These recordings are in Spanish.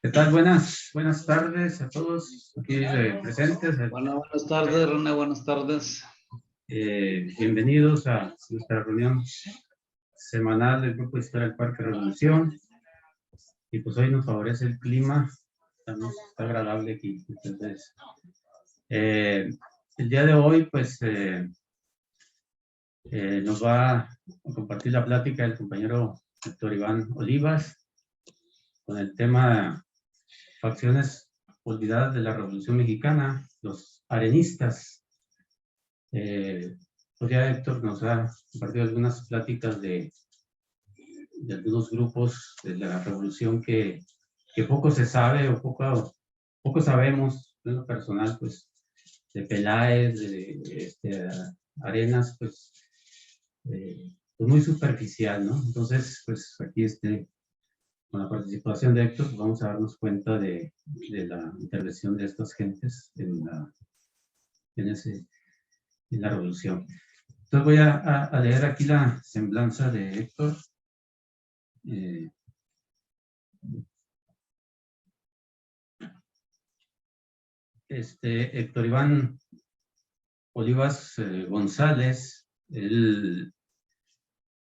¿Qué tal? Buenas tardes a todos aquí presentes. Bueno, buenas tardes, René, buenas tardes. Bienvenidos a nuestra reunión semanal del Grupo de Historia del Parque Revolución. Y pues hoy nos favorece el clima, está agradable aquí. Entonces, el día de hoy, pues, nos va a compartir la plática el compañero Héctor Iván Olivas con el tema Facciones olvidadas de la Revolución Mexicana, los arenistas. Pues ya Héctor nos ha compartido algunas pláticas de algunos grupos de la Revolución que poco se sabe o poco sabemos. En lo personal, pues, de Peláez, de Arenas, pues muy superficial, ¿no? Entonces, pues aquí con la participación de Héctor, pues vamos a darnos cuenta de la intervención de estas gentes en la revolución. Entonces voy a leer aquí la semblanza de Héctor. Héctor Iván Olivas González, él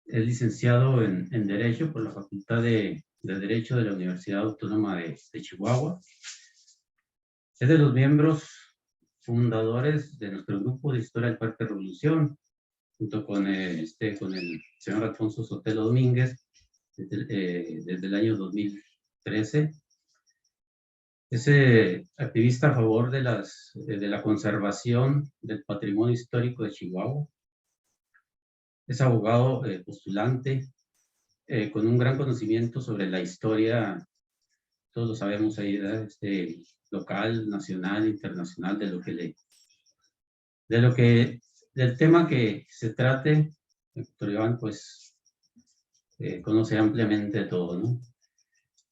es licenciado en Derecho por la Facultad de Derecho de la Universidad Autónoma de Chihuahua. Es de los miembros fundadores de nuestro grupo de Historia del Parque Revolución, junto con el señor Alfonso Sotelo Domínguez, desde el año 2013. Es activista a favor de la conservación del patrimonio histórico de Chihuahua. Es abogado postulante, con un gran conocimiento sobre la historia, todos lo sabemos ahí, local, nacional, internacional, del tema que se trate. Héctor Iván, pues, conoce ampliamente todo, ¿no?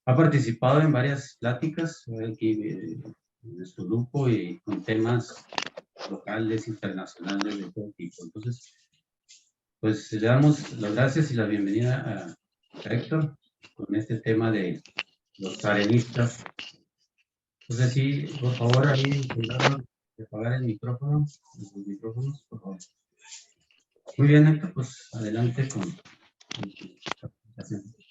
Ha participado en varias pláticas aquí en nuestro grupo y con temas locales, internacionales, de todo tipo. Entonces, pues le damos las gracias y la bienvenida a Héctor con este tema de los arenistas. Entonces, sí, por favor, ahí, de apagar el micrófono, los micrófonos, por favor. Muy bien, Héctor, pues adelante con la presentación.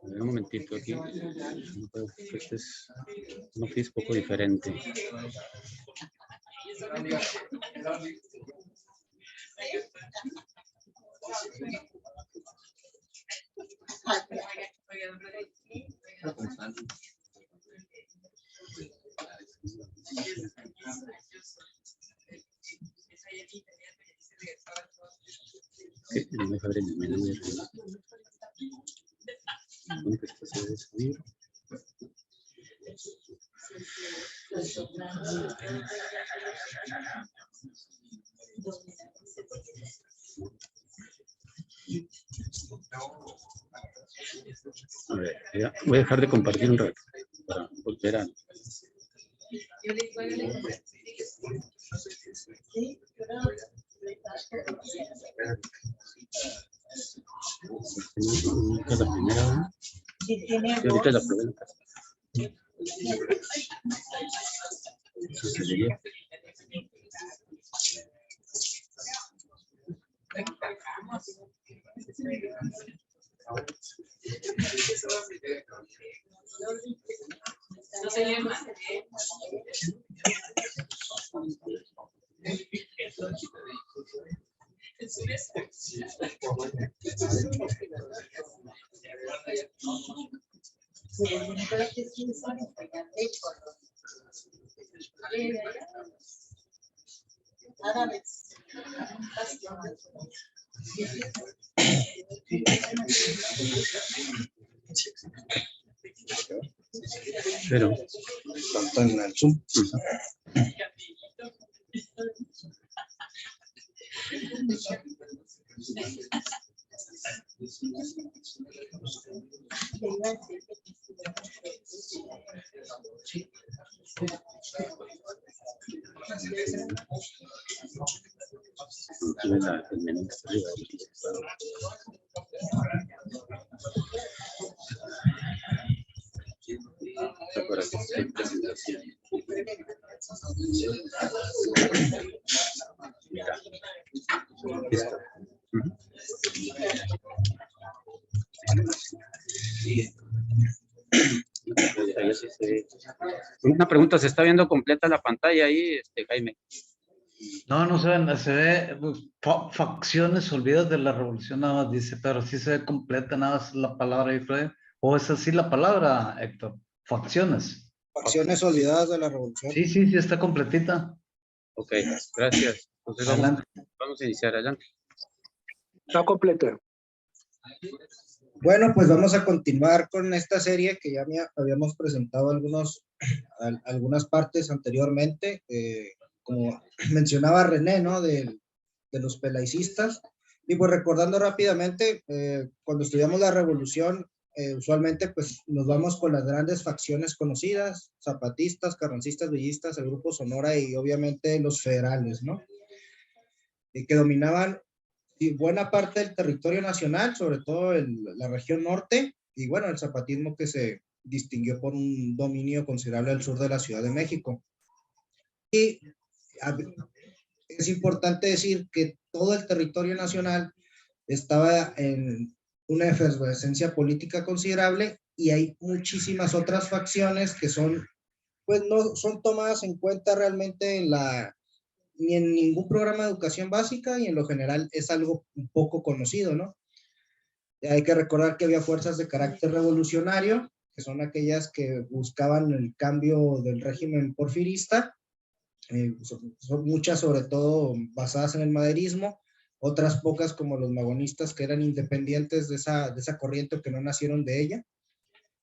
Un momentito aquí, este es un oficio poco diferente. Déjame ver el menú de subir. A ver, ya voy a dejar de compartir un rato para volver a... Esta es la primera, ¿no? Sí, tiene Sí, ahorita la voz. probé. Eso sería. Pero Tanto en el Zoom. el menú que está arriba. Para que esté en presentación. Listo. Una pregunta, ¿se está viendo completa la pantalla ahí, Jaime? No, no se ve pues, facciones olvidadas de la revolución, nada más dice, pero sí se ve completa, nada más la palabra ahí, Fred. ¿O es así la palabra, Héctor? Facciones. Facciones olvidadas de la revolución. Sí, sí, sí, está completita. Ok, gracias. Entonces Adelante. vamos a iniciar, adelante. Está completa. Bueno, pues vamos a continuar con esta serie que ya habíamos presentado algunas partes anteriormente, como mencionaba René, ¿no? De los pelaicistas. Y pues recordando rápidamente, cuando estudiamos la revolución, usualmente pues nos vamos con las grandes facciones conocidas, zapatistas, carrancistas, villistas, el grupo Sonora y obviamente los federales, ¿no? Que dominaban buena parte del territorio nacional, sobre todo la región norte, y bueno, el zapatismo que se distinguió por un dominio considerable al sur de la Ciudad de México. Y es importante decir que todo el territorio nacional estaba en una efervescencia política considerable y hay muchísimas otras facciones que pues no son tomadas en cuenta realmente ni en ningún programa de educación básica y en lo general es algo un poco conocido, ¿no? Hay que recordar que había fuerzas de carácter revolucionario, que son aquellas que buscaban el cambio del régimen porfirista, son muchas sobre todo basadas en el maderismo, otras pocas como los magonistas que eran independientes de esa corriente o que no nacieron de ella.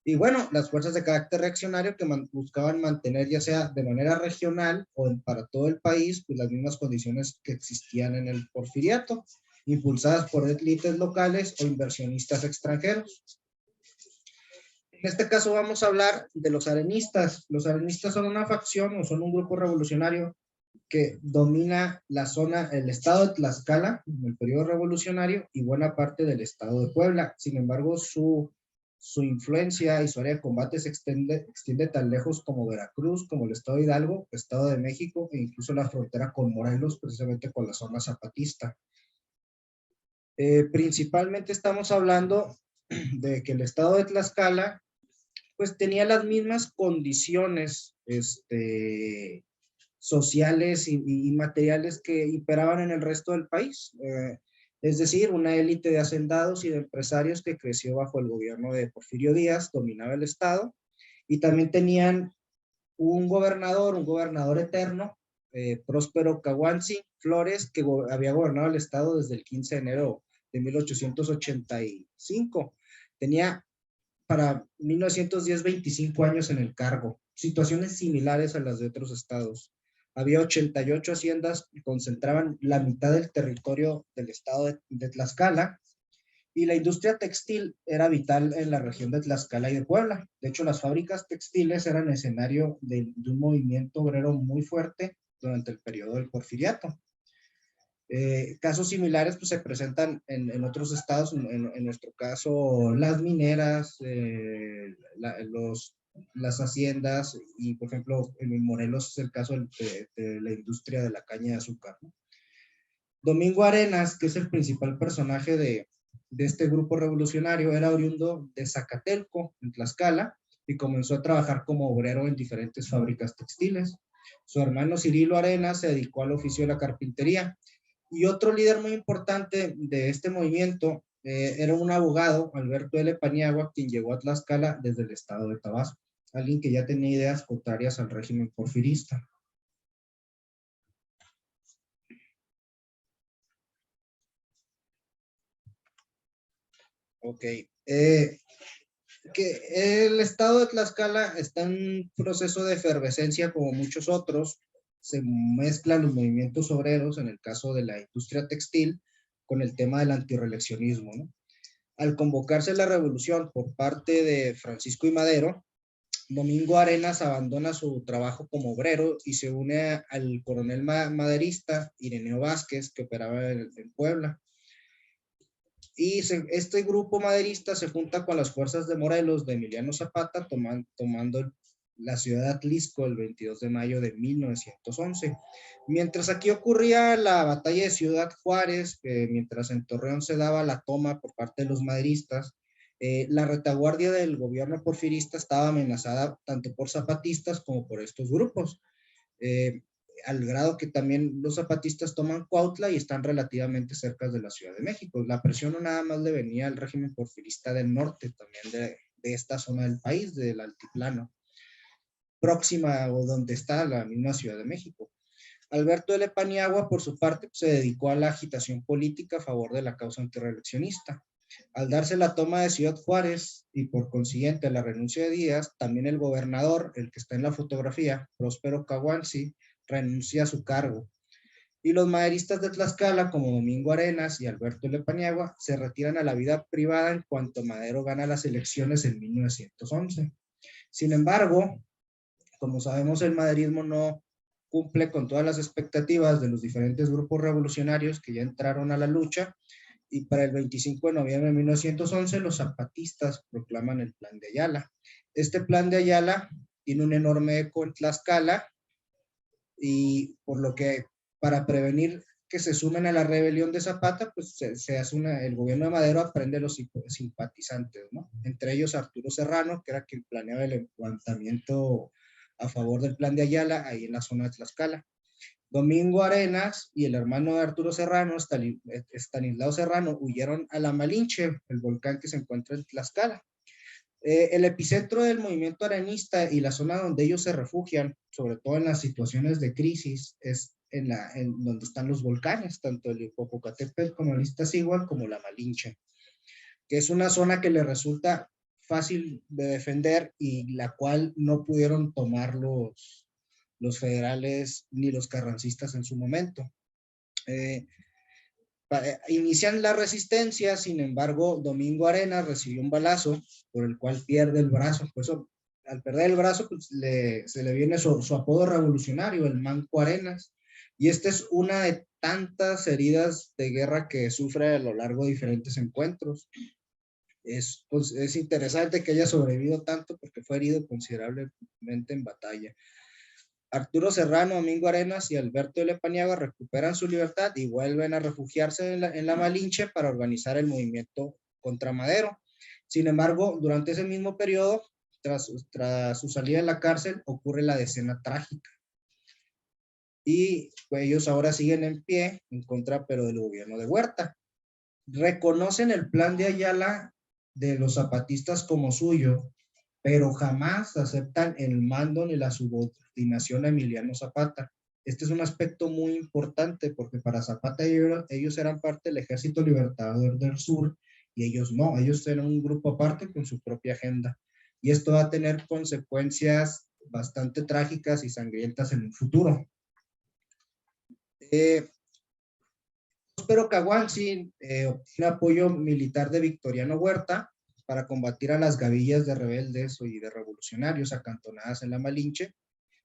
Y bueno, las fuerzas de carácter reaccionario que buscaban mantener ya sea de manera regional o para todo el país, pues las mismas condiciones que existían en el porfiriato, impulsadas por élites locales o inversionistas extranjeros. En este caso vamos a hablar de los arenistas. Los arenistas son una facción o son un grupo revolucionario que domina la zona, el estado de Tlaxcala en el periodo revolucionario y buena parte del estado de Puebla. Sin embargo, su influencia y su área de combate se extiende tan lejos como Veracruz, como el estado de Hidalgo, estado de México e incluso la frontera con Morelos, precisamente con la zona zapatista. Principalmente estamos hablando de que el estado de Tlaxcala pues tenía las mismas condiciones sociales y materiales que imperaban en el resto del país. Es decir, una élite de hacendados y de empresarios que creció bajo el gobierno de Porfirio Díaz, dominaba el estado, y también tenían un gobernador eterno, Próspero Caguanzi Flores, que había gobernado el estado desde el 15 de enero de 1885. Tenía para 1910 25 años en el cargo, situaciones similares a las de otros estados. Había 88 haciendas que concentraban la mitad del territorio del estado de Tlaxcala, y la industria textil era vital en la región de Tlaxcala y de Puebla. De hecho, las fábricas textiles eran escenario de un movimiento obrero muy fuerte durante el periodo del porfiriato. Casos similares pues, se presentan en otros estados, en nuestro caso las mineras, las haciendas y por ejemplo en Morelos es el caso de la industria de la caña de azúcar, ¿no? Domingo Arenas, que es el principal personaje de este grupo revolucionario, era oriundo de Zacatelco, en Tlaxcala, y comenzó a trabajar como obrero en diferentes fábricas textiles. Su hermano Cirilo Arenas se dedicó al oficio de la carpintería. Y otro líder muy importante de este movimiento era un abogado, Alberto L. Paniagua, quien llegó a Tlaxcala desde el estado de Tabasco, alguien que ya tenía ideas contrarias al régimen porfirista. Ok. Que el estado de Tlaxcala está en proceso de efervescencia como muchos otros. Se mezclan los movimientos obreros, en el caso de la industria textil, con el tema del antirreeleccionismo, ¿no? Al convocarse la revolución por parte de Francisco I. Madero, Domingo Arenas abandona su trabajo como obrero y se une al coronel maderista Ireneo Vázquez, que operaba en Puebla. Y este grupo maderista se junta con las fuerzas de Morelos de Emiliano Zapata, tomando la ciudad de Atlisco el 22 de mayo de 1911. Mientras aquí ocurría la batalla de Ciudad Juárez, mientras en Torreón se daba la toma por parte de los maderistas, la retaguardia del gobierno porfirista estaba amenazada tanto por zapatistas como por estos grupos. Al grado que también los zapatistas toman Cuautla y están relativamente cerca de la Ciudad de México. La presión no nada más le venía al régimen porfirista del norte, también de esta zona del país, del altiplano, próxima o donde está la misma Ciudad de México. Alberto L. Paniagua, por su parte, se dedicó a la agitación política a favor de la causa antirreeleccionista. Al darse la toma de Ciudad Juárez y por consiguiente la renuncia de Díaz, también el gobernador, el que está en la fotografía, Próspero Caguanzi, renuncia a su cargo. Y los maderistas de Tlaxcala, como Domingo Arenas y Alberto L. Paniagua, se retiran a la vida privada en cuanto Madero gana las elecciones en 1911. Sin embargo, como sabemos, el maderismo no cumple con todas las expectativas de los diferentes grupos revolucionarios que ya entraron a la lucha, y para el 25 de noviembre de 1911 los zapatistas proclaman el Plan de Ayala. Este Plan de Ayala tiene un enorme eco en Tlaxcala, y por lo que para prevenir que se sumen a la rebelión de Zapata, pues se hace el gobierno de Madero aprende a los simpatizantes, ¿no? Entre ellos Arturo Serrano, que era quien planeaba el levantamiento a favor del Plan de Ayala, ahí en la zona de Tlaxcala. Domingo Arenas y el hermano de Arturo Serrano, Estanislao Serrano, huyeron a la Malinche, el volcán que se encuentra en Tlaxcala. El epicentro del movimiento arenista y la zona donde ellos se refugian, sobre todo en las situaciones de crisis, es en donde están los volcanes, tanto el Popocatépetl como el Iztaccíhuatl como la Malinche, que es una zona que le resulta fácil de defender y la cual no pudieron tomar los federales ni los carrancistas en su momento. Inician la resistencia, sin embargo, Domingo Arenas recibió un balazo por el cual pierde el brazo. Por eso, al perder el brazo, pues, se le viene su apodo revolucionario, el Manco Arenas. Y esta es una de tantas heridas de guerra que sufre a lo largo de diferentes encuentros. Pues, es interesante que haya sobrevivido tanto porque fue herido considerablemente en batalla. Arturo Serrano, Domingo Arenas y Alberto L. Paniagua recuperan su libertad y vuelven a refugiarse en la Malinche para organizar el movimiento contra Madero. Sin embargo, durante ese mismo periodo, tras su salida de la cárcel, ocurre la decena trágica. Y pues, ellos ahora siguen en pie en contra, pero del gobierno de Huerta. Reconocen el Plan de Ayala de los zapatistas como suyo, pero jamás aceptan el mando ni la subordinación a Emiliano Zapata. Este es un aspecto muy importante porque para Zapata ellos eran parte del Ejército Libertador del Sur y ellos no, ellos eran un grupo aparte con su propia agenda. Y esto va a tener consecuencias bastante trágicas y sangrientas en el futuro. Próspero Caguanzi obtiene apoyo militar de Victoriano Huerta para combatir a las gavillas de rebeldes y de revolucionarios acantonadas en la Malinche,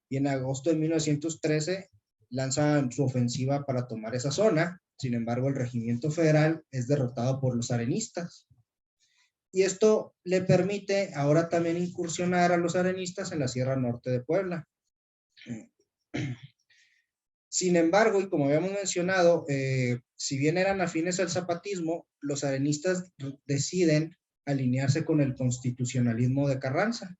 y en agosto de 1913 lanzan su ofensiva para tomar esa zona. Sin embargo, el regimiento federal es derrotado por los arenistas. Y esto le permite ahora también incursionar a los arenistas en la Sierra Norte de Puebla. Sin embargo, y como habíamos mencionado, si bien eran afines al zapatismo, los arenistas deciden alinearse con el constitucionalismo de Carranza.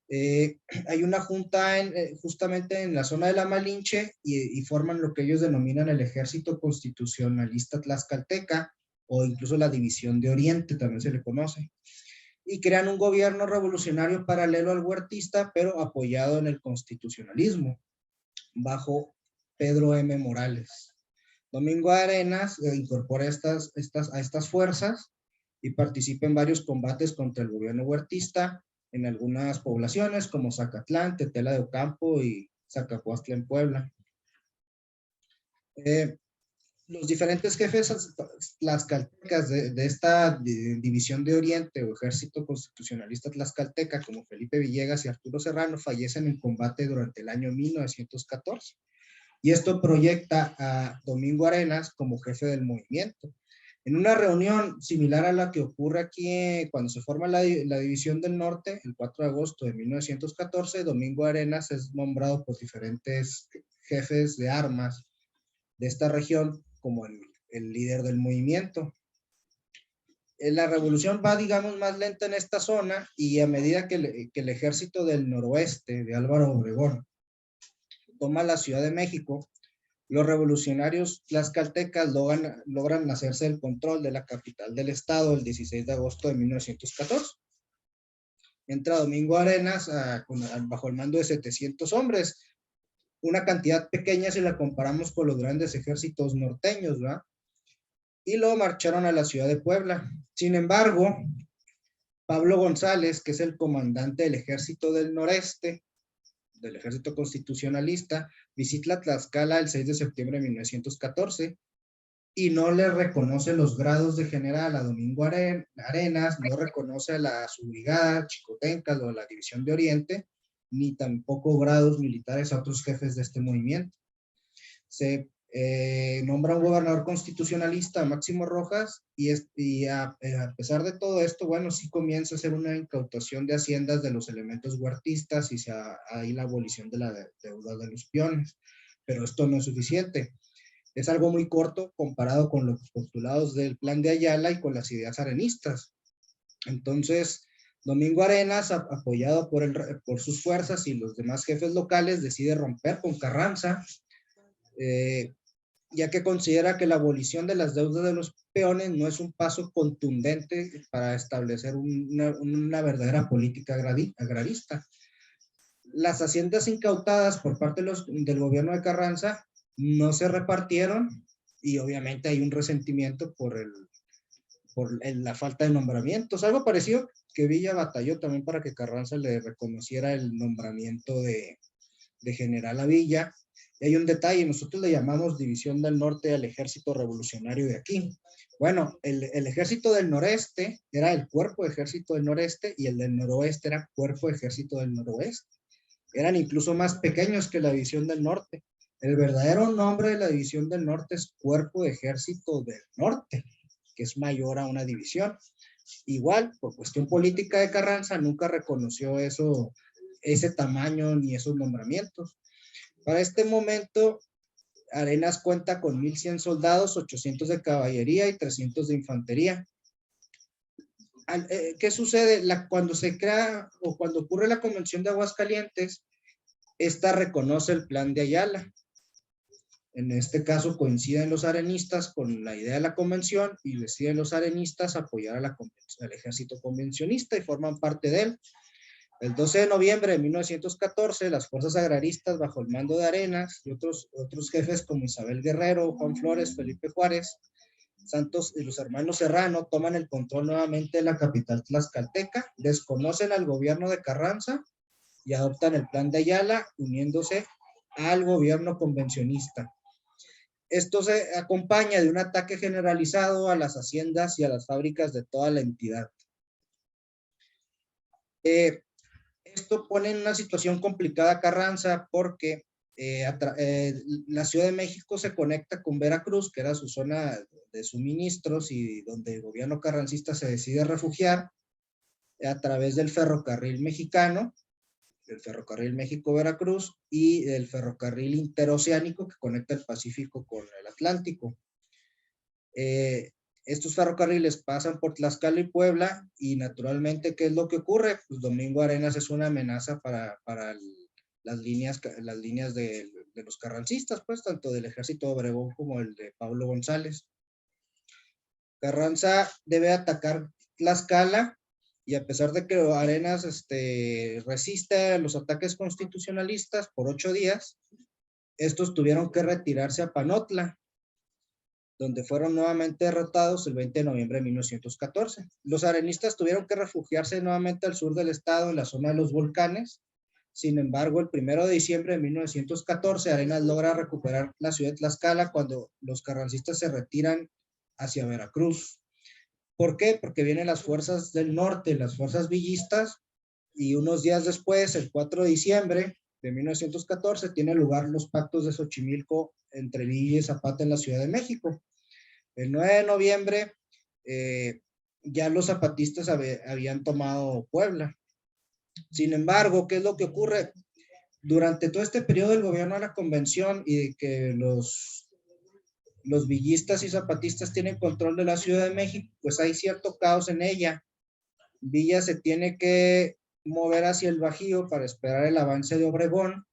Hay una junta justamente en la zona de la Malinche y forman lo que ellos denominan el Ejército Constitucionalista Tlaxcalteca, o incluso la División de Oriente, también se le conoce, y crean un gobierno revolucionario paralelo al huertista, pero apoyado en el constitucionalismo, bajo Pedro M. Morales. Domingo Arenas incorpora a estas fuerzas y participa en varios combates contra el gobierno huertista en algunas poblaciones como Zacatlán, Tetela de Ocampo y Zacapuastla en Puebla. Los diferentes jefes tlaxcaltecas de esta división de Oriente o Ejército Constitucionalista Tlaxcalteca, como Felipe Villegas y Arturo Serrano, fallecen en combate durante el año 1914. Y esto proyecta a Domingo Arenas como jefe del movimiento. En una reunión similar a la que ocurre aquí cuando se forma la División del Norte, el 4 de agosto de 1914, Domingo Arenas es nombrado por diferentes jefes de armas de esta región como el líder del movimiento. La revolución va, digamos, más lenta en esta zona y a medida que el ejército del noroeste de Álvaro Obregón toma la Ciudad de México, los revolucionarios tlaxcaltecas logran hacerse el control de la capital del estado el 16 de agosto de 1914. Entra Domingo Arenas bajo el mando de 700 hombres, una cantidad pequeña si la comparamos con los grandes ejércitos norteños, ¿verdad? Y luego marcharon a la ciudad de Puebla. Sin embargo, Pablo González, que es el comandante del ejército del noreste, del ejército constitucionalista, visita Tlaxcala el 6 de septiembre de 1914 y no le reconoce los grados de general a Domingo Arenas, no reconoce a su brigada Chicotencas o a la División de Oriente, ni tampoco grados militares a otros jefes de este movimiento. Se nombra un gobernador constitucionalista, Máximo Rojas, y a pesar de todo esto, bueno, sí comienza a hacer una incautación de haciendas de los elementos huertistas y hay la abolición de la deuda de los peones, pero esto no es suficiente. Es algo muy corto comparado con los postulados del Plan de Ayala y con las ideas arenistas. Entonces, Domingo Arenas, apoyado por sus fuerzas y los demás jefes locales, decide romper con Carranza, ya que considera que la abolición de las deudas de los peones no es un paso contundente para establecer una verdadera política agrarista. Las haciendas incautadas por parte del gobierno de Carranza no se repartieron y obviamente hay un resentimiento por la falta de nombramientos. Algo parecido que Villa batalló también para que Carranza le reconociera el nombramiento de general a Villa. Y hay un detalle, nosotros le llamamos División del Norte al ejército revolucionario de aquí. Bueno, el ejército del noreste era el cuerpo de ejército del noreste y el del noroeste era cuerpo de ejército del noroeste. Eran incluso más pequeños que la División del Norte. El verdadero nombre de la División del Norte es Cuerpo de Ejército del Norte, que es mayor a una división. Igual, por cuestión política de Carranza, nunca reconoció ese tamaño ni esos nombramientos. Para este momento, Arenas cuenta con 1,100 soldados, 800 de caballería y 300 de infantería. ¿Qué sucede? Cuando se crea o cuando ocurre la Convención de Aguascalientes, esta reconoce el Plan de Ayala. En este caso coinciden los arenistas con la idea de la convención y deciden los arenistas apoyar al ejército convencionista y forman parte de él. El 12 de noviembre de 1914, las fuerzas agraristas bajo el mando de Arenas y otros jefes como Isabel Guerrero, Juan Flores, Felipe Juárez, Santos y los hermanos Serrano toman el control nuevamente de la capital tlaxcalteca, desconocen al gobierno de Carranza y adoptan el Plan de Ayala, uniéndose al gobierno convencionista. Esto se acompaña de un ataque generalizado a las haciendas y a las fábricas de toda la entidad. Esto pone en una situación complicada a Carranza porque La Ciudad de México se conecta con Veracruz, que era su zona de suministros y donde el gobierno carrancista se decide refugiar a través del ferrocarril mexicano, el ferrocarril México-Veracruz y el ferrocarril interoceánico que conecta el Pacífico con el Atlántico. Estos ferrocarriles pasan por Tlaxcala y Puebla y naturalmente, ¿qué es lo que ocurre? Pues Domingo Arenas es una amenaza para las líneas de los carrancistas, pues tanto del Ejército de Obregón como el de Pablo González. Carranza debe atacar Tlaxcala y a pesar de que Arenas resiste a los ataques constitucionalistas por 8 días, estos tuvieron que retirarse a Panotla, donde fueron nuevamente derrotados el 20 de noviembre de 1914. Los arenistas tuvieron que refugiarse nuevamente al sur del estado, en la zona de los volcanes. Sin embargo, el 1 de diciembre de 1914, Arenas logra recuperar la ciudad de Tlaxcala cuando los carrancistas se retiran hacia Veracruz. ¿Por qué? Porque vienen las fuerzas del norte, las fuerzas villistas, y unos días después, el 4 de diciembre de 1914, tienen lugar los pactos de Xochimilco entre Villa y Zapata en la Ciudad de México. El 9 de noviembre, ya los zapatistas habían tomado Puebla. Sin embargo, ¿qué es lo que ocurre? Durante todo este periodo del gobierno de la convención y de que los villistas y zapatistas tienen control de la Ciudad de México, pues hay cierto caos en ella. Villa se tiene que mover hacia el Bajío para esperar el avance de Obregón.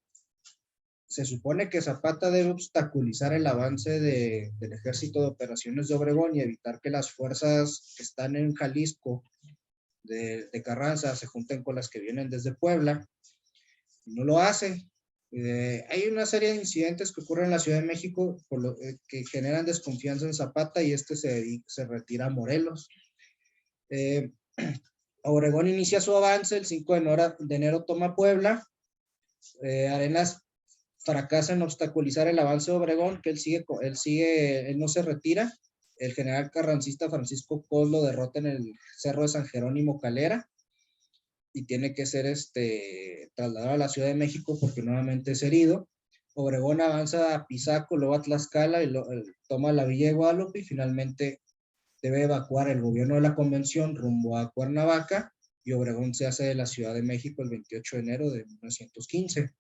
Se supone que Zapata debe obstaculizar el avance del Ejército de Operaciones de Obregón y evitar que las fuerzas que están en Jalisco de Carranza se junten con las que vienen desde Puebla. No lo hace. Hay una serie de incidentes que ocurren en la Ciudad de México que generan desconfianza en Zapata y se retira a Morelos. Obregón inicia su avance, el 5 de enero toma Puebla. Arenas fracasa en obstaculizar el avance de Obregón, que él no se retira. El general carrancista Francisco Cos lo derrota en el Cerro de San Jerónimo Calera y tiene que ser trasladado a la Ciudad de México porque nuevamente es herido. Obregón avanza a Pisaco, luego a Tlaxcala y toma la Villa de Guadalupe y finalmente debe evacuar el gobierno de la convención rumbo a Cuernavaca y Obregón se hace de la Ciudad de México el 28 de enero de 1915.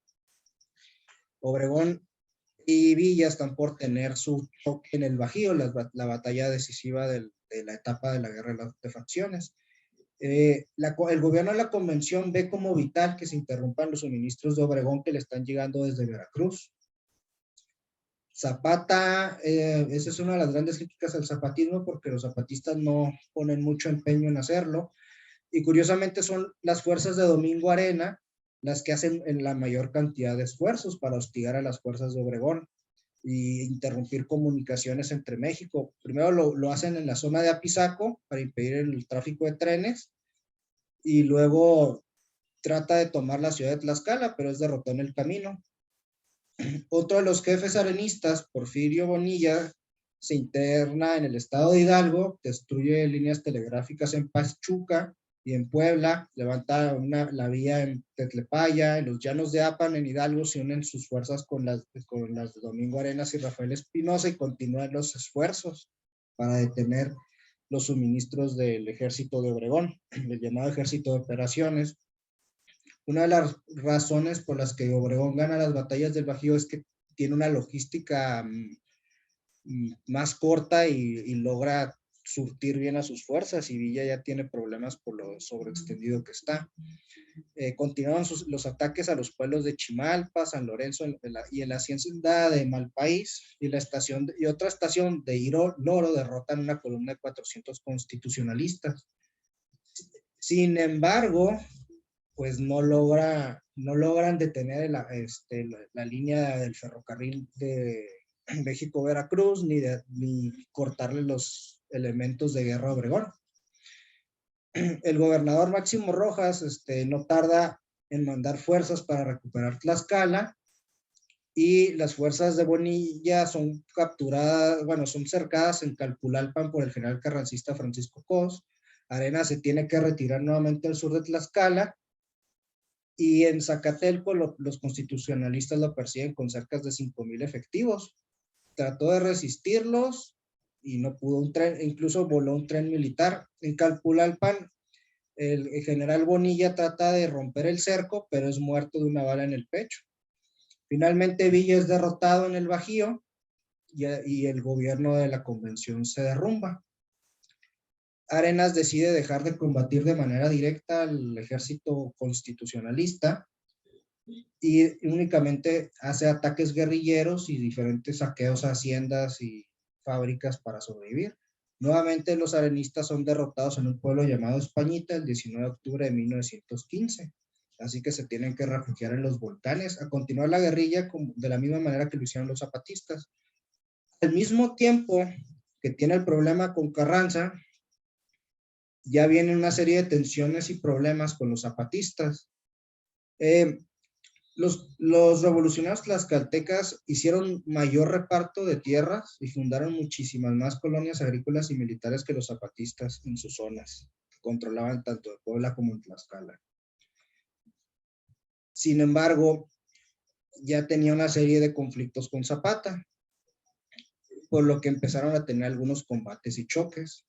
Obregón y Villa están por tener su choque en el Bajío, la batalla decisiva de la etapa de la guerra de facciones. El gobierno de la convención ve como vital que se interrumpan los suministros de Obregón que le están llegando desde Veracruz. Zapata, esa es una de las grandes críticas al zapatismo porque los zapatistas no ponen mucho empeño en hacerlo y curiosamente son las fuerzas de Domingo Arena las que hacen en la mayor cantidad de esfuerzos para hostigar a las fuerzas de Obregón y interrumpir comunicaciones entre México. Primero lo hacen en la zona de Apizaco para impedir el tráfico de trenes y luego trata de tomar la ciudad de Tlaxcala, pero es derrotado en el camino. Otro de los jefes arenistas, Porfirio Bonilla, se interna en el estado de Hidalgo, destruye líneas telegráficas en Pachuca y en Puebla, levanta la vía en Tetlepaya, en los llanos de Apan, en Hidalgo, se unen sus fuerzas con las de Domingo Arenas y Rafael Espinosa y continúan los esfuerzos para detener los suministros del ejército de Obregón, el llamado ejército de operaciones. Una de las razones por las que Obregón gana las batallas del Bajío es que tiene una logística más corta y logra surtir bien a sus fuerzas y Villa ya tiene problemas por lo sobreextendido que está. Continuaron los ataques a los pueblos de Chimalpa, San Lorenzo y en la hacienda de Malpaís y otra estación de Hiro Loro derrotan una columna de 400 constitucionalistas. Sin embargo, pues no logran detener la línea del ferrocarril de México-Veracruz ni cortarle los elementos de guerra a Obregón. El gobernador Máximo Rojas no tarda en mandar fuerzas para recuperar Tlaxcala y las fuerzas de Bonilla son son cercadas en Calpulalpan por el general carrancista Francisco Cos. Arenas se tiene que retirar nuevamente al sur de Tlaxcala Y en Zacatelco los constitucionalistas lo persiguen con cerca de 5,000 efectivos. Trató de resistirlos y no pudo. Un tren, incluso voló un tren militar. En Calpulalpan, el general Bonilla trata de romper el cerco, pero es muerto de una bala en el pecho. Finalmente Villa es derrotado en el Bajío y el gobierno de la convención se derrumba. Arenas decide dejar de combatir de manera directa al ejército constitucionalista y únicamente hace ataques guerrilleros y diferentes saqueos a haciendas y fábricas para sobrevivir. Nuevamente los arenistas son derrotados en un pueblo llamado Españita el 19 de octubre de 1915. Así que se tienen que refugiar en los volcanes, a continuar la guerrilla de la misma manera que lo hicieron los zapatistas. Al mismo tiempo que tiene el problema con Carranza, ya viene una serie de tensiones y problemas con los zapatistas. Los revolucionarios tlaxcaltecas hicieron mayor reparto de tierras y fundaron muchísimas más colonias agrícolas y militares que los zapatistas en sus zonas. Controlaban tanto de Puebla como en Tlaxcala. Sin embargo, ya tenía una serie de conflictos con Zapata, por lo que empezaron a tener algunos combates y choques.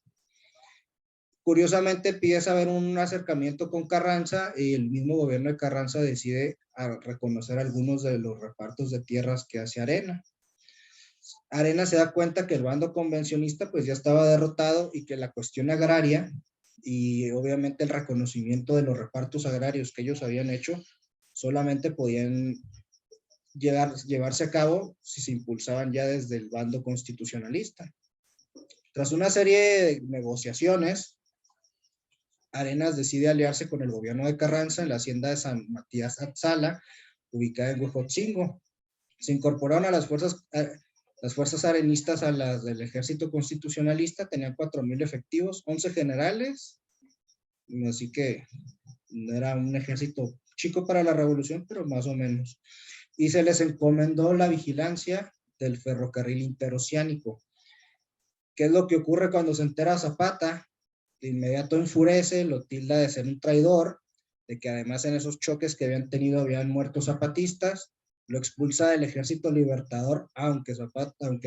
Curiosamente empieza a haber un acercamiento con Carranza y el mismo gobierno de Carranza decide reconocer algunos de los repartos de tierras que hace Arena. Arena se da cuenta que el bando convencionista pues ya estaba derrotado y que la cuestión agraria y obviamente el reconocimiento de los repartos agrarios que ellos habían hecho solamente podían llevarse a cabo si se impulsaban ya desde el bando constitucionalista. Tras una serie de negociaciones, Arenas decide aliarse con el gobierno de Carranza en la hacienda de San Matías Atzala, ubicada en Huejotzingo. Se incorporaron a las fuerzas arenistas a las del ejército constitucionalista, tenían 4,000 efectivos, 11 generales, así que no era un ejército chico para la revolución, pero más o menos. Y se les encomendó la vigilancia del ferrocarril interoceánico. ¿Qué es lo que ocurre cuando se entera Zapata? De inmediato enfurece, lo tilda de ser un traidor, de que además en esos choques que habían tenido habían muerto zapatistas, lo expulsa del ejército libertador, aunque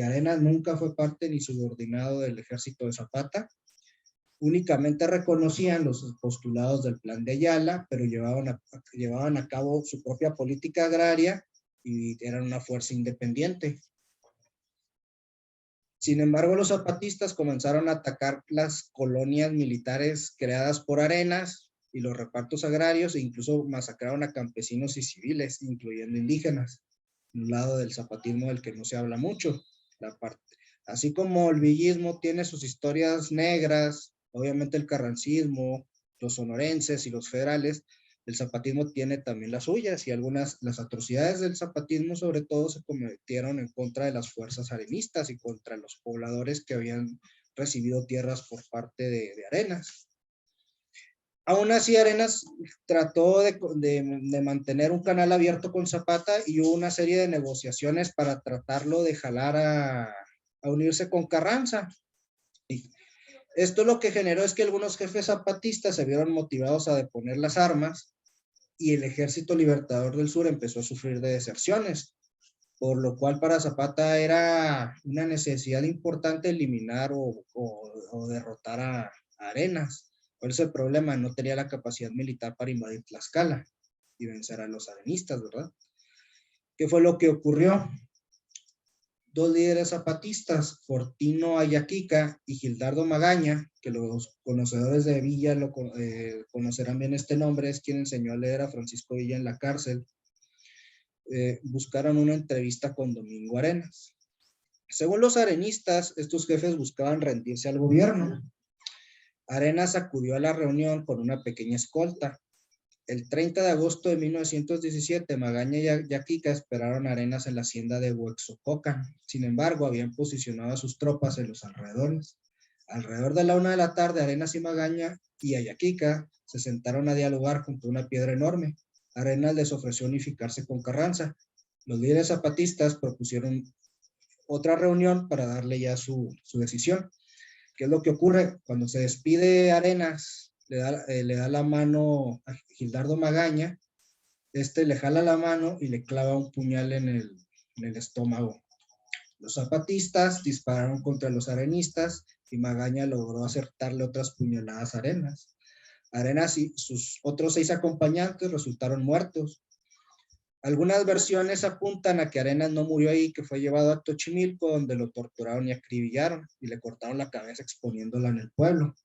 Arenas nunca fue parte ni subordinado del ejército de Zapata. Únicamente reconocían los postulados del plan de Ayala, pero llevaban a cabo su propia política agraria y eran una fuerza independiente. Sin embargo, los zapatistas comenzaron a atacar las colonias militares creadas por Arenas y los repartos agrarios e incluso masacraron a campesinos y civiles, incluyendo indígenas, un lado del zapatismo del que no se habla mucho. Así como el villismo tiene sus historias negras, obviamente el carrancismo, los sonorenses y los federales, el zapatismo tiene también las suyas y las atrocidades del zapatismo sobre todo se cometieron en contra de las fuerzas arenistas y contra los pobladores que habían recibido tierras por parte de Arenas. Aún así, Arenas trató de mantener un canal abierto con Zapata y hubo una serie de negociaciones para tratarlo de jalar a unirse con Carranza. Y esto lo que generó es que algunos jefes zapatistas se vieron motivados a deponer las armas y el Ejército Libertador del Sur empezó a sufrir de deserciones, por lo cual para Zapata era una necesidad importante eliminar o derrotar a Arenas. ¿Cuál es el problema? No tenía la capacidad militar para invadir Tlaxcala y vencer a los arenistas, ¿verdad? ¿Qué fue lo que ocurrió? Dos líderes zapatistas, Fortino Ayaquica y Gildardo Magaña, que los conocedores de Villa conocerán bien este nombre, es quien enseñó a leer a Francisco Villa en la cárcel, buscaron una entrevista con Domingo Arenas. Según los arenistas, estos jefes buscaban rendirse al gobierno. Arenas acudió a la reunión con una pequeña escolta. El 30 de agosto de 1917, Magaña y Ayaquica esperaron a Arenas en la hacienda de Huexococan. Sin embargo, habían posicionado a sus tropas en los alrededores. Alrededor de la 1 de la tarde, Arenas y Magaña y Ayaquica se sentaron a dialogar junto a una piedra enorme. Arenas les ofreció unificarse con Carranza. Los líderes zapatistas propusieron otra reunión para darle ya su decisión. ¿Qué es lo que ocurre? Cuando se despide Arenas, le da la mano a Gildardo Magaña Le jala la mano y le clava un puñal en el estómago. Los zapatistas dispararon contra los arenistas y Magaña logró acertarle otras puñaladas a Arenas. Arenas y sus otros 6 acompañantes resultaron muertos. Algunas versiones apuntan a que Arenas no murió ahí, que fue llevado a Xochimilco, donde lo torturaron y acribillaron y le cortaron la cabeza exponiéndola en el pueblo.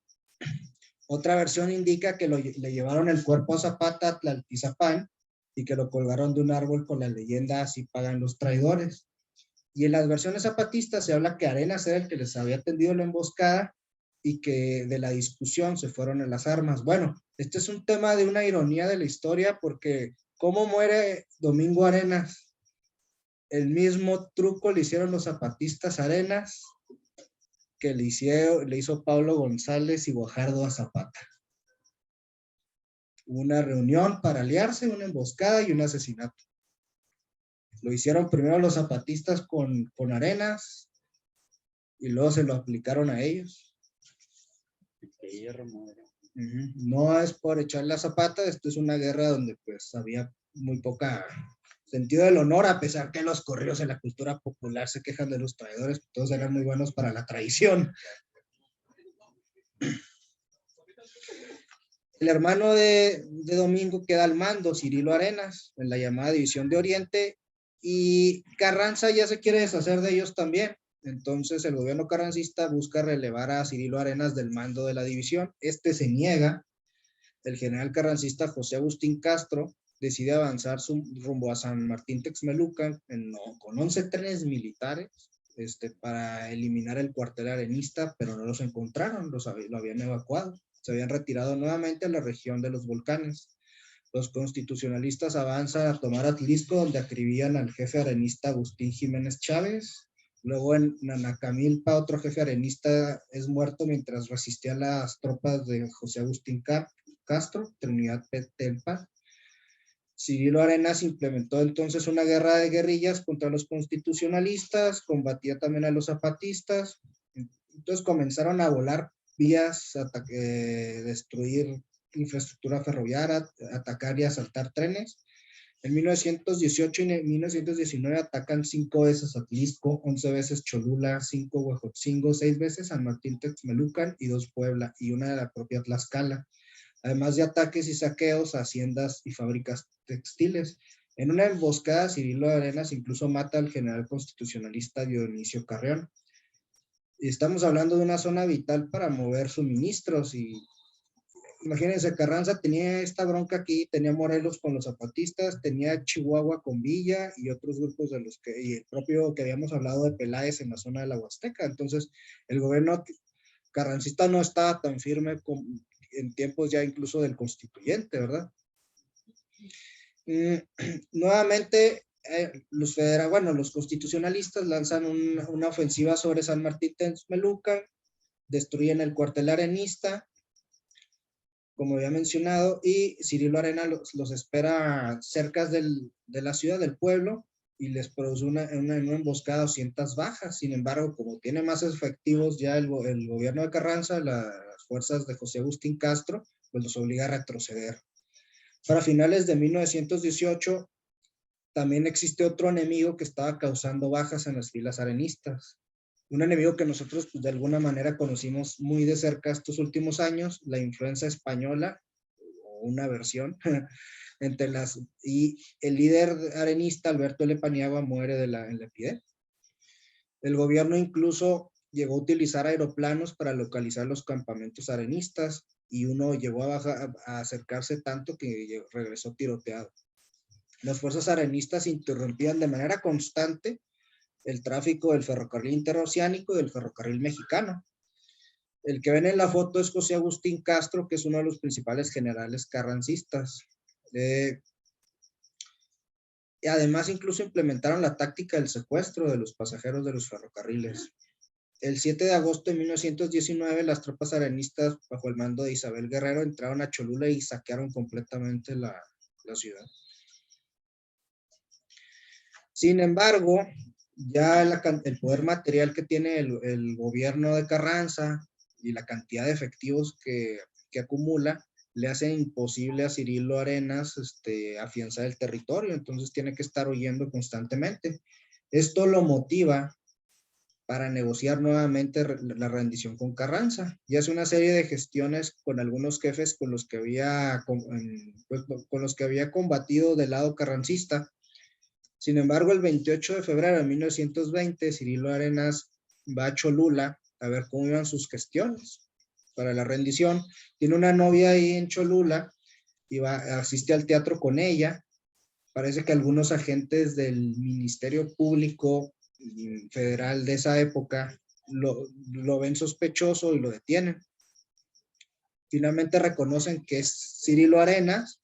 Otra versión indica que le llevaron el cuerpo a Zapata a Tlaltizapán y que lo colgaron de un árbol con la leyenda "así pagan los traidores". Y en las versiones zapatistas se habla que Arenas era el que les había tendido la emboscada y que de la discusión se fueron en las armas. Bueno, este es un tema de una ironía de la historia, porque ¿cómo muere Domingo Arenas? El mismo truco le hicieron los zapatistas a Arenas que le hizo Pablo González y Guajardo a Zapata. Una reunión para aliarse, una emboscada y un asesinato. Lo hicieron primero los zapatistas con Arenas y luego se lo aplicaron a ellos. No es por echarle a Zapata, esto es una guerra donde pues había muy poca sentido del honor, a pesar que los corridos en la cultura popular se quejan de los traidores, todos eran muy buenos para la traición. El hermano de Domingo queda al mando, Cirilo Arenas, en la llamada División de Oriente, y Carranza ya se quiere deshacer de ellos también. Entonces el gobierno carrancista busca relevar a Cirilo Arenas del mando de la división. Se niega. El general carrancista José Agustín Castro decide avanzar rumbo a San Martín Texmelucan con 11 trenes militares para eliminar el cuartel arenista, pero no los encontraron, lo habían evacuado. Se habían retirado nuevamente a la región de los volcanes. Los constitucionalistas avanzan a tomar Atlisco, donde acribillan al jefe arenista Agustín Jiménez Chávez. Luego en Nanacamilpa, otro jefe arenista es muerto mientras resistían las tropas de José Agustín Castro, Trinidad Telpa. Cirilo Arenas implementó entonces una guerra de guerrillas contra los constitucionalistas, combatía también a los zapatistas. Entonces comenzaron a volar vías, destruir infraestructura ferroviaria, atacar y asaltar trenes. En 1918 y 1919 atacan 5 veces Atlisco, 11 veces Cholula, 5 Huejotzingo, 6 veces San Martín Texmelucan y 2 Puebla, y una de la propia Tlaxcala, además de ataques y saqueos a haciendas y fábricas textiles. En una emboscada, Cirilo Arenas incluso mata al general constitucionalista Dionisio Carrión. Y estamos hablando de una zona vital para mover suministros. Y imagínense, Carranza tenía esta bronca aquí, tenía Morelos con los zapatistas, tenía Chihuahua con Villa y otros grupos y el propio que habíamos hablado de Peláez en la zona de la Huasteca. Entonces, el gobierno carrancista no estaba tan firme en tiempos ya incluso del constituyente, ¿verdad? Nuevamente, los constitucionalistas lanzan una ofensiva sobre San Martín Texmelucan, destruyen el cuartel arenista, como había mencionado, y Cirilo Arenas los espera cerca de la ciudad, del pueblo, y les produce una emboscada, 200 bajas. Sin embargo, como tiene más efectivos ya el gobierno de Carranza, las fuerzas de José Agustín Castro, pues los obliga a retroceder. Para finales de 1918, también existe otro enemigo que estaba causando bajas en las filas arenistas. Un enemigo que nosotros pues, de alguna manera conocimos muy de cerca estos últimos años, la influenza española, o una versión, y el líder arenista, Alberto L. Paniagua, muere en la epidemia. El gobierno incluso llegó a utilizar aeroplanos para localizar los campamentos arenistas, y uno llegó a acercarse tanto que regresó tiroteado. Las fuerzas arenistas interrumpían de manera constante el tráfico del ferrocarril interoceánico y del ferrocarril mexicano. El que ven en la foto es José Agustín Castro, que es uno de los principales generales carrancistas. Y además incluso implementaron la táctica del secuestro de los pasajeros de los ferrocarriles. El 7 de agosto de 1919, las tropas arenistas bajo el mando de Isabel Guerrero entraron a Cholula y saquearon completamente la ciudad. Sin embargo, ya el poder material que tiene el gobierno de Carranza y la cantidad de efectivos que acumula, le hace imposible a Cirilo Arenas afianzar el territorio, entonces tiene que estar huyendo constantemente. Esto lo motiva para negociar nuevamente la rendición con Carranza, y hace una serie de gestiones con algunos jefes con los que había combatido del lado carrancista. Sin embargo, el 28 de febrero de 1920, Cirilo Arenas va a Cholula a ver cómo iban sus gestiones para la rendición. Tiene una novia ahí en Cholula y asiste al teatro con ella. Parece que algunos agentes del Ministerio Público Federal de esa época lo ven sospechoso y lo detienen. Finalmente reconocen que es Cirilo Arenas,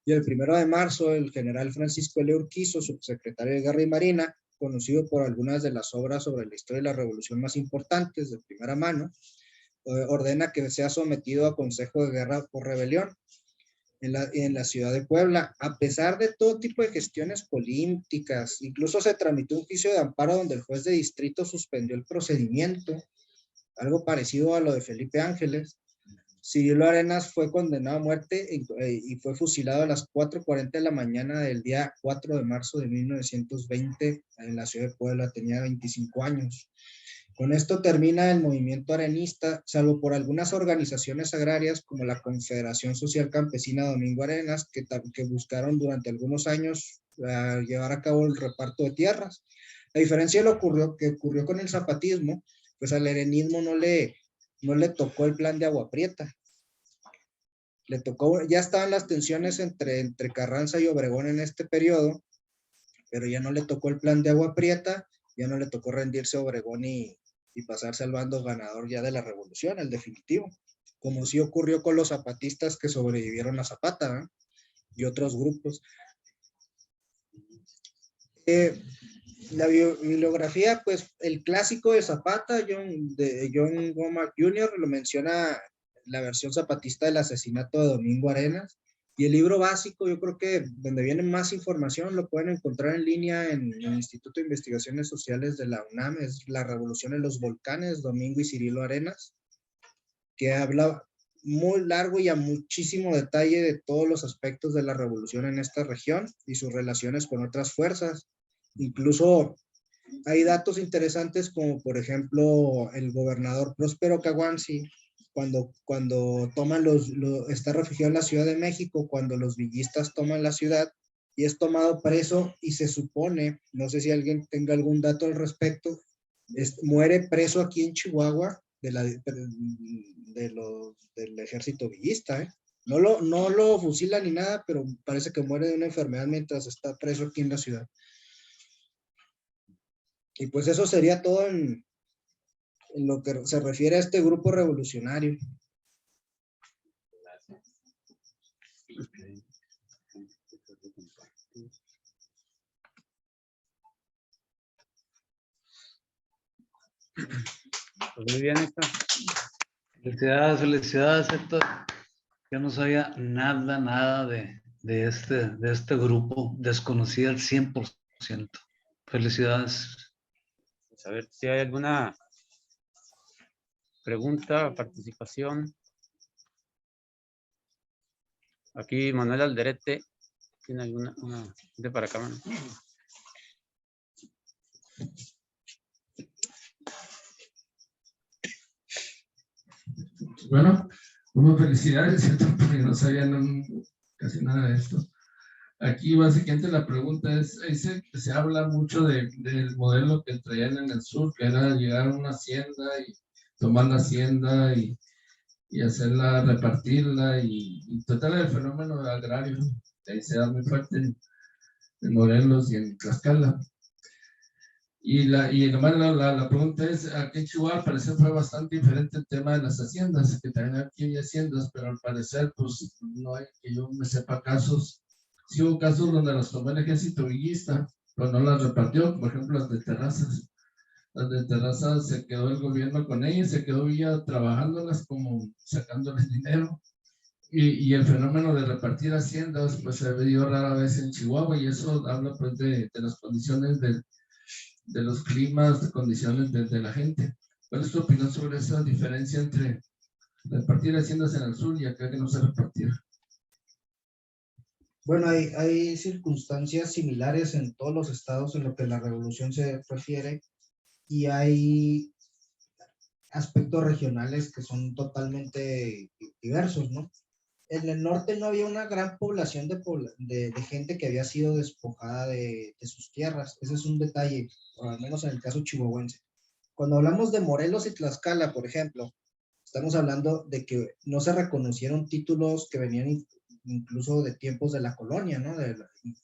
y el 1 de marzo el general Francisco L. Urquizo, subsecretario de Guerra y Marina, conocido por algunas de las obras sobre la historia de la revolución más importantes de primera mano, ordena que sea sometido a consejo de guerra por rebelión en la ciudad de Puebla. A pesar de todo tipo de gestiones políticas, incluso se tramitó un juicio de amparo donde el juez de distrito suspendió el procedimiento, algo parecido a lo de Felipe Ángeles. Cirilo Arenas fue condenado a muerte y fue fusilado a las 4:40 de la mañana del día 4 de marzo de 1920 en la ciudad de Puebla. Tenía 25 años. Con esto termina el movimiento arenista, salvo por algunas organizaciones agrarias como la Confederación Social Campesina Domingo Arenas, que buscaron durante algunos años llevar a cabo el reparto de tierras. A diferencia de lo que ocurrió con el zapatismo, pues al arenismo no le tocó el plan de Agua Prieta. Le tocó, ya estaban las tensiones entre Carranza y Obregón en este periodo, pero ya no le tocó el plan de Agua Prieta, ya no le tocó rendirse a Obregón y pasarse al bando ganador ya de la revolución, el definitivo, como sí ocurrió con los zapatistas que sobrevivieron a Zapata, ¿eh? Y otros grupos. La bibliografía, pues el clásico de Zapata, John Womack Jr., lo menciona la versión zapatista del asesinato de Domingo Arenas, y el libro básico, yo creo que donde viene más información lo pueden encontrar en línea en el Instituto de Investigaciones Sociales de la UNAM, es La Revolución en los Volcanes, Domingo y Cirilo Arenas, que habla muy largo y a muchísimo detalle de todos los aspectos de la revolución en esta región y sus relaciones con otras fuerzas. Incluso hay datos interesantes como, por ejemplo, el gobernador Próspero Caguanzi, cuando toman está refugiado en la Ciudad de México, cuando los villistas toman la ciudad y es tomado preso, y se supone, no sé si alguien tenga algún dato al respecto, muere preso aquí en Chihuahua del ejército villista, ¿eh? No lo fusilan ni nada, pero parece que muere de una enfermedad mientras está preso aquí en la ciudad. Y pues eso sería todo en lo que se refiere a este grupo revolucionario. Pues muy bien, Héctor. Felicidades, Héctor. Yo no sabía nada de este grupo, desconocía al 100%. Felicidades. Pues a ver si hay alguna pregunta, participación. Aquí Manuel Alderete tiene alguna de para acá, ¿no? Bueno, como felicidades, ¿cierto? Porque no sabían casi nada de esto. Aquí básicamente la pregunta es, se habla mucho del modelo que traían en el sur, que era llegar a una hacienda y tomar la hacienda y hacerla, repartirla y tratar el fenómeno agrario, que ahí se da muy fuerte en Morelos y en Tlaxcala. Y nomás la pregunta es, aquí en Chihuahua al parecer fue bastante diferente el tema de las haciendas, que también aquí hay haciendas, pero al parecer pues no hay, que yo me sepa, casos. Sí hubo casos donde las tomó el ejército villista, pero no las repartió, por ejemplo las de Terrazas. Las de Terrazas se quedó el gobierno con ellas, se quedó Villa trabajándolas, como sacándoles dinero. Y el fenómeno de repartir haciendas pues se dio rara vez en Chihuahua, y eso habla pues de las condiciones de los climas, de condiciones de la gente. ¿Cuál es tu opinión sobre esa diferencia entre repartir haciendas en el sur y acá que no se repartiera. Bueno, hay circunstancias similares en todos los estados en lo que la revolución se refiere y hay aspectos regionales que son totalmente diversos, ¿no? En el norte no había una gran población de gente que había sido despojada de sus tierras. Ese es un detalle, al menos en el caso chihuahuense. Cuando hablamos de Morelos y Tlaxcala, por ejemplo, estamos hablando de que no se reconocieron títulos que venían incluso de tiempos de la colonia, ¿no?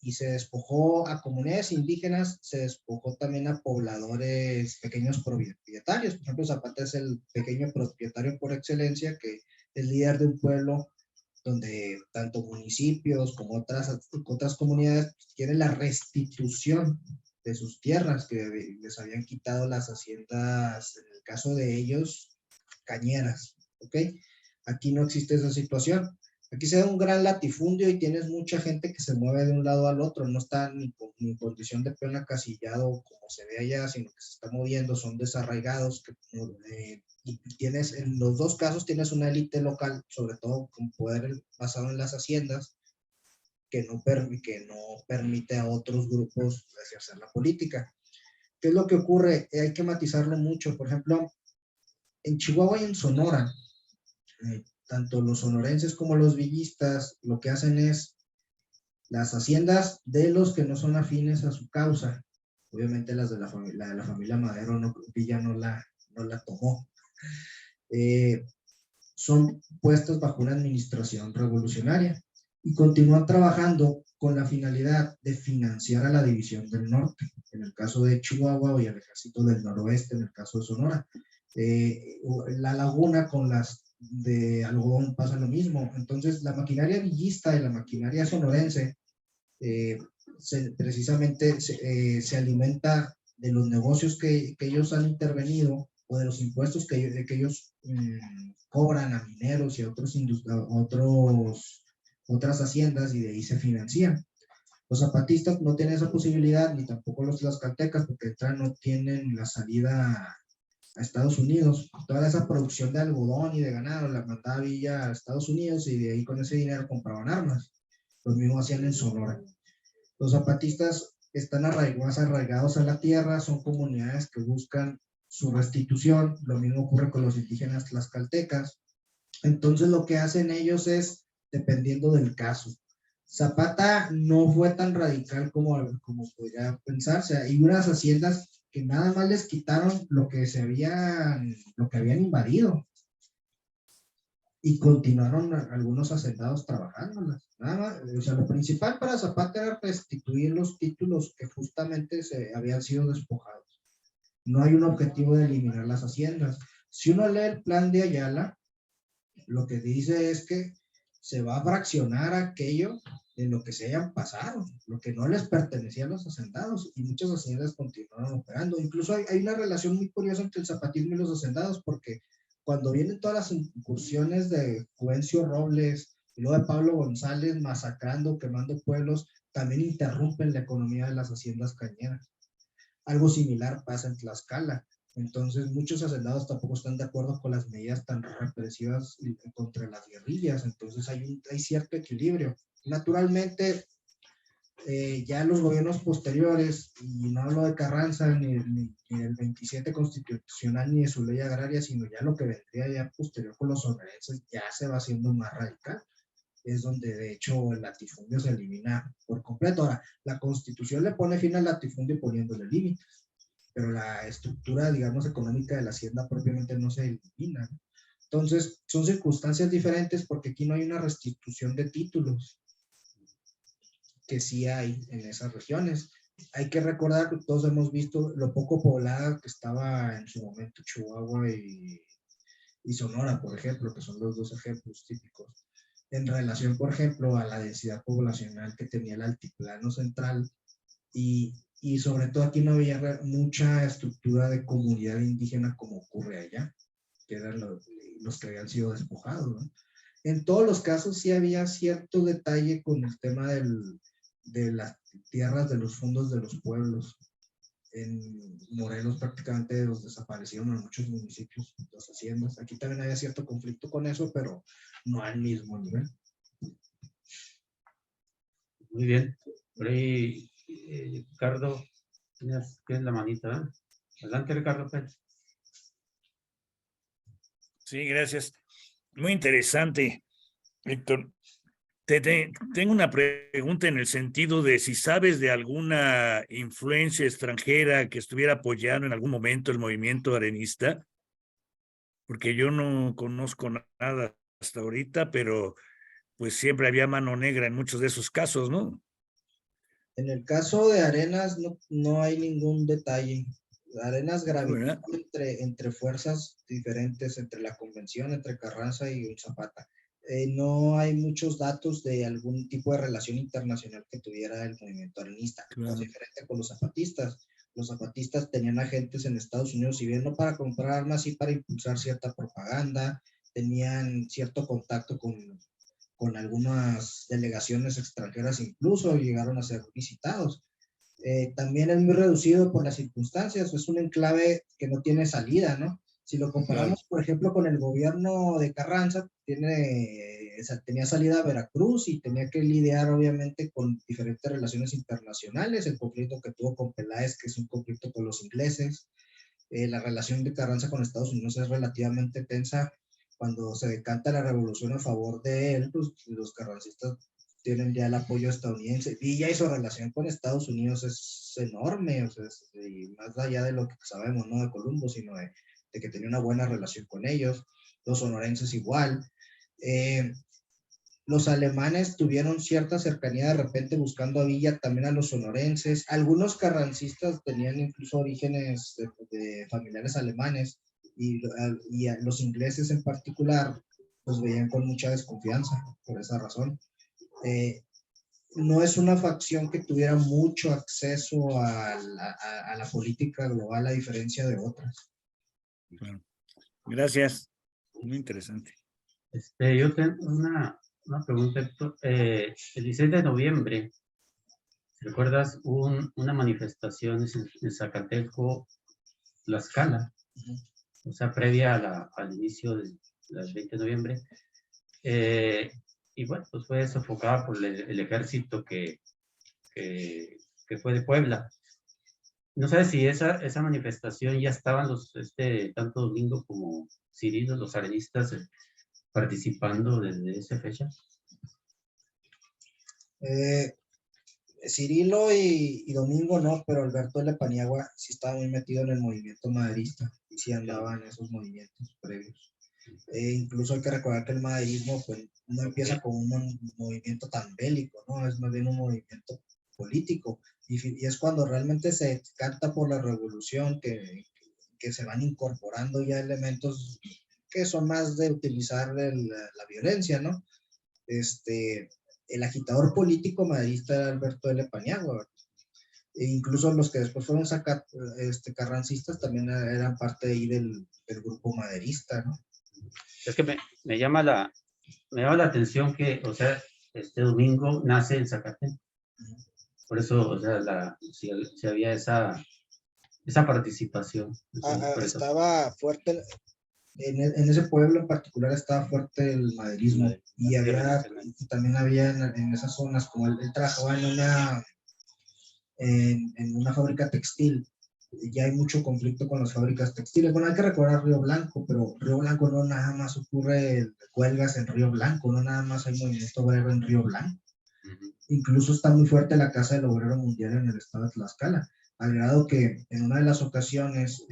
Y se despojó a comunidades indígenas, se despojó también a pobladores, pequeños propietarios. Por ejemplo, Zapata es el pequeño propietario por excelencia, que es líder de un pueblo donde tanto municipios como otras comunidades quieren la restitución de sus tierras que les habían quitado las haciendas, en el caso de ellos, cañeras, ¿ok? Aquí no existe esa situación. Aquí se da un gran latifundio y tienes mucha gente que se mueve de un lado al otro, no está ni en condición de peón acasillado como se ve allá, sino que se está moviendo, son desarraigados, y tienes, en los dos casos tienes una élite local, sobre todo con poder basado en las haciendas, que no permite a otros grupos ejercer la política. ¿Qué es lo que ocurre? Hay que matizarlo mucho. Por ejemplo, en Chihuahua y en Sonora, tanto los sonorenses como los villistas lo que hacen es las haciendas de los que no son afines a su causa. Obviamente las de la familia Madero Villa no la tomó. Son puestos bajo una administración revolucionaria y continúan trabajando con la finalidad de financiar a la división del norte, en el caso de Chihuahua, y al ejército del noroeste, en el caso de Sonora. La laguna con las de algodón pasa lo mismo. Entonces, la maquinaria villista y la maquinaria sonorense precisamente se alimenta de los negocios que ellos han intervenido o de los impuestos que ellos cobran a mineros y a otras haciendas, y de ahí se financian. Los zapatistas no tienen esa posibilidad, ni tampoco los tlaxcaltecas, porque no tienen la salida a Estados Unidos. Toda esa producción de algodón y de ganado la mandaba Villa a Estados Unidos y de ahí con ese dinero compraban armas. Lo mismo hacían en Sonora. Los zapatistas están más arraigados a la tierra, son comunidades que buscan su restitución. Lo mismo ocurre con los indígenas tlaxcaltecas. Entonces lo que hacen ellos es, dependiendo del caso. Zapata no fue tan radical como podría pensarse. Hay unas haciendas que nada más les quitaron lo que habían invadido. Y continuaron algunos hacendados trabajándolas. Nada más, o sea, lo principal para Zapata era restituir los títulos que justamente se habían sido despojados. No hay un objetivo de eliminar las haciendas. Si uno lee el plan de Ayala, lo que dice es que se va a fraccionar aquello en lo que se hayan pasado, lo que no les pertenecía a los hacendados, y muchas haciendas continuaron operando. Incluso hay una relación muy curiosa entre el zapatismo y los hacendados, porque cuando vienen todas las incursiones de Juvencio Robles y luego de Pablo González masacrando, quemando pueblos, también interrumpen la economía de las haciendas cañeras. Algo similar pasa en Tlaxcala. Entonces, muchos hacendados tampoco están de acuerdo con las medidas tan represivas contra las guerrillas. Entonces, hay cierto equilibrio. Naturalmente, ya los gobiernos posteriores, y no hablo de Carranza, ni del 27 constitucional, ni de su ley agraria, sino ya lo que vendría ya posterior con los sonorenses, ya se va haciendo más radical. Es donde de hecho el latifundio se elimina por completo. Ahora, la Constitución le pone fin al latifundio poniéndole límites, pero la estructura, digamos, económica de la hacienda propiamente no se elimina, ¿no? Entonces, son circunstancias diferentes porque aquí no hay una restitución de títulos que sí hay en esas regiones. Hay que recordar que todos hemos visto lo poco poblada que estaba en su momento Chihuahua y Sonora, por ejemplo, que son los dos ejemplos típicos. En relación, por ejemplo, a la densidad poblacional que tenía el altiplano central, y sobre todo aquí no había mucha estructura de comunidad indígena como ocurre allá, que eran los que habían sido despojados, ¿no? En todos los casos sí había cierto detalle con el tema de las tierras, de los fondos de los pueblos. En Morelos prácticamente los desaparecieron en muchos municipios, las haciendas. Aquí también había cierto conflicto con eso, pero no al mismo nivel. Muy bien. Por ahí, Ricardo, tienes la manita, ¿eh? Adelante, Ricardo Pérez. Sí, gracias. Muy interesante, Héctor. Tengo una pregunta en el sentido de si sabes de alguna influencia extranjera que estuviera apoyando en algún momento el movimiento arenista, porque yo no conozco nada hasta ahorita, pero pues siempre había mano negra en muchos de esos casos, ¿no? En el caso de Arenas no hay ningún detalle. Arenas gravitó entre fuerzas diferentes, entre la convención, entre Carranza y Zapata. No hay muchos datos de algún tipo de relación internacional que tuviera el movimiento arenista. Claro. Es diferente con los zapatistas. Los zapatistas tenían agentes en Estados Unidos, si bien no para comprar armas, sí para impulsar cierta propaganda, tenían cierto contacto con algunas delegaciones extranjeras, incluso llegaron a ser visitados. También es muy reducido por las circunstancias, es un enclave que no tiene salida, ¿no? Si lo comparamos, claro, por ejemplo, con el gobierno de Carranza, tenía salida a Veracruz y tenía que lidiar, obviamente, con diferentes relaciones internacionales, el conflicto que tuvo con Peláez, que es un conflicto con los ingleses, la relación de Carranza con Estados Unidos es relativamente tensa. Cuando se decanta la revolución a favor de él, pues los carrancistas tienen ya el apoyo estadounidense y ya su relación con Estados Unidos es enorme, o sea, y más allá de lo que sabemos, no de Columbo, sino de que tenía una buena relación con ellos, los sonorenses igual. Los alemanes tuvieron cierta cercanía de repente buscando a Villa, también a los sonorenses. Algunos carrancistas tenían incluso orígenes de familiares alemanes y a los ingleses en particular los veían con mucha desconfianza por esa razón. No es una facción que tuviera mucho acceso a la política global a diferencia de otras. Claro. Gracias. Muy interesante. Yo tengo una pregunta, Héctor. El 16 de noviembre, ¿recuerdas una manifestación en Zacateco, Tlaxcala? O sea, previa al inicio del 20 de noviembre. Y bueno, pues fue sofocada por el ejército que fue de Puebla. No sé si esa manifestación ya estaban tanto Domingo como Cirilo, los arenistas, participando desde esa fecha. Cirilo y Domingo no, pero Alberto de la Paniagua sí estaba muy metido en el movimiento maderista y sí andaba en esos movimientos previos. Incluso hay que recordar que el maderismo pues, no empieza como un movimiento tan bélico, ¿no? Es más bien un movimiento político y es cuando realmente se canta por la revolución que se van incorporando ya elementos que son más de utilizar la violencia, ¿no? El agitador político maderista era Alberto de la Paniagua, e incluso los que después fueron carrancistas también eran parte de ahí del grupo maderista, ¿no? Es que me llama la atención que, o sea, Domingo nace en Zacatecas. Por eso, o sea, si había esa participación. Estaba fuerte, en ese pueblo en particular estaba fuerte el maderismo. Y también había en esas zonas, como él trabajaba en una fábrica textil, ya hay mucho conflicto con las fábricas textiles. Bueno, hay que recordar Río Blanco, pero Río Blanco no nada más ocurre huelgas en Río Blanco, no nada más hay movimiento obrero en Río Blanco. Incluso está muy fuerte la Casa del Obrero Mundial en el estado de Tlaxcala, al grado que en una de las ocasiones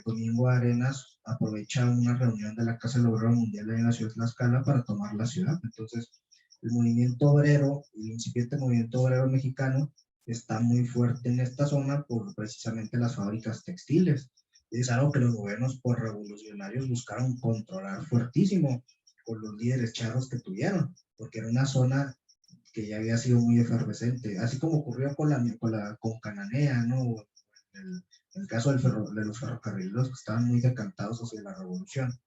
Domingo Arenas aprovecha una reunión de la Casa del Obrero Mundial en la ciudad de Tlaxcala para tomar la ciudad. Entonces, el movimiento obrero, el incipiente movimiento obrero mexicano, está muy fuerte en esta zona por precisamente las fábricas textiles. Es algo que los gobiernos por revolucionarios buscaron controlar fuertísimo con los líderes charros que tuvieron, porque era una zona que ya había sido muy efervescente, así como ocurrió con Cananea, ¿no? En el caso de los ferrocarrileros que estaban muy decantados hacia la revolución.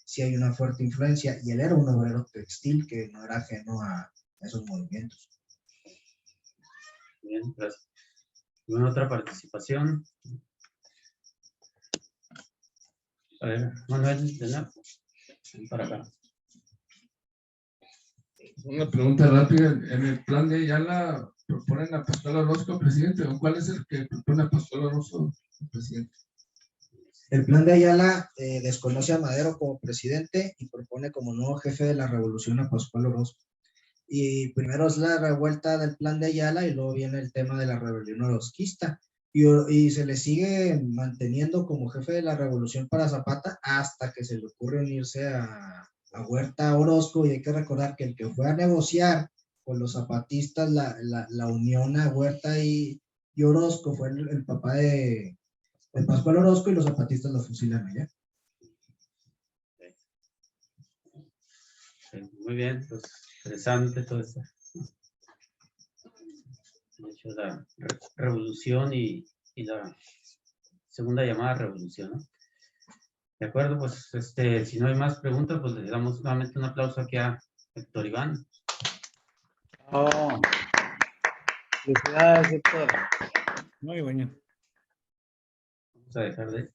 Sí hay una fuerte influencia, y él era un obrero textil que no era ajeno a esos movimientos. Bien, gracias. ¿Alguna otra participación? A ver, Manuel, de nuevo. Ven para acá. Una pregunta rápida. ¿En el plan de Ayala proponen a Pascual Orozco presidente? ¿O cuál es el que propone a Pascual Orozco presidente? El plan de Ayala desconoce a Madero como presidente y propone como nuevo jefe de la revolución a Pascual Orozco. Y primero es la revuelta del plan de Ayala y luego viene el tema de la rebelión orozquista. Y se le sigue manteniendo como jefe de la revolución para Zapata hasta que se le ocurre unirse a Huerta Orozco. Y hay que recordar que el que fue a negociar con los zapatistas la unión a Huerta y Orozco fue el papá de Pascual Orozco, y los zapatistas lo fusilan allá. Muy bien, pues interesante todo esto. De hecho, la revolución y la segunda llamada revolución, ¿no? De acuerdo, pues si no hay más preguntas, pues le damos nuevamente un aplauso aquí a Héctor Iván. Oh. Felicidades, Héctor. Muy bueno. Vamos a dejar de